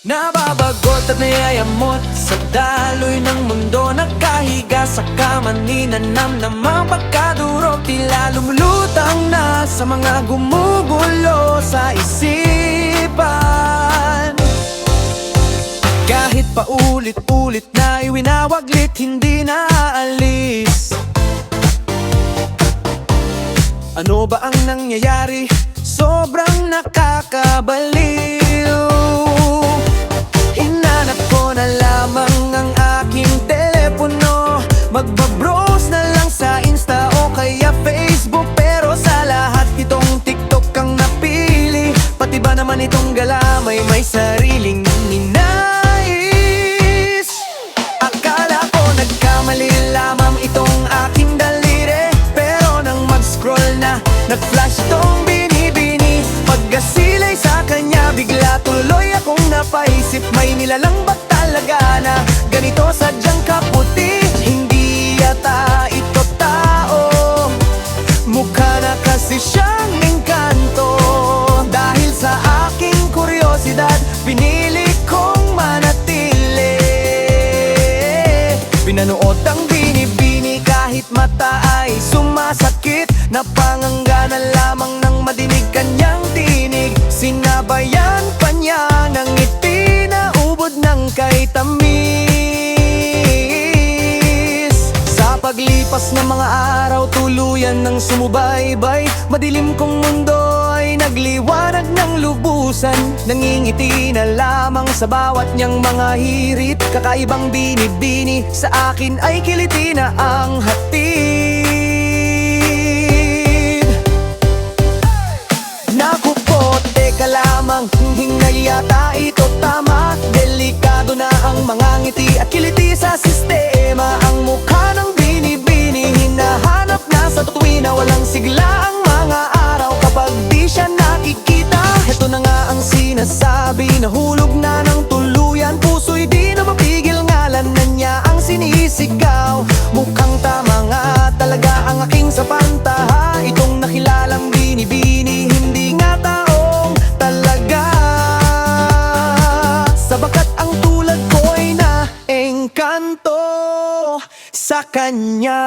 Nababagot at nayayamot sa daloy ng mundo. Nagkahiga sa kama, ninanamnamang pagkadurog. Tila lumulutang na sa mga gumugulo sa isipan. Kahit paulit-ulit na iwinawaglit, hindi naaalis. Ano ba ang nangyayari? Sobrang nakakabaliw. Hinanap ko na lamang ang aking telepono. Magbabrowse na lang sa Insta o kaya Facebook. Pero sa lahat itong TikTok ang napili. Pati ba naman itong galamay may sariling ninais? Akala ko nagkamali lamang itong aking daliri. Pero nang mag-scroll na, nag-flash itong binibini. Pagkasilay sa kanya, bigla tuloy akong napaisip. May nilalang ba talaga na ganito sadyang kaputi? Hindi yata ito tao, mukha na kasi siyang engkanto. Dahil sa aking kuryosidad, pinili kong manatili. Pinanood ang binibini kahit mata ay sumasakit. Napanganga na lamang nang madinig kanyang tinig. Sinabayan pa niya ng ngiti na ubod ng kay tamis. Sa paglipas ng mga araw, tuluyan ng sumubaybay. Madilim kong mundo ay nagliwanag ng lubusan. Nangingiti na lamang sa bawat niyang mga hirit. Kakaibang binibini, sa akin ay kiliti na ang hatid. Naku po, teka lamang, hindi yata ito tama. Delikado na ang mga ngiti at kiliti sa sistema. Ang mukha ng binibini, hinahanap na sa tuwin na walang sigla ang mga araw kapag di siya nakikita. Heto na nga ang sinasabi, nahulog na ng tuluyan. Puso'y di na mapigil, ngalan na niya ang sinisigaw. Mukhang tama nga talaga ang aking sapantaha. Itong nakilalang binibini, hindi nga taong talaga. Sa bakat ang tulad ko'y na-engkanto sa kanya.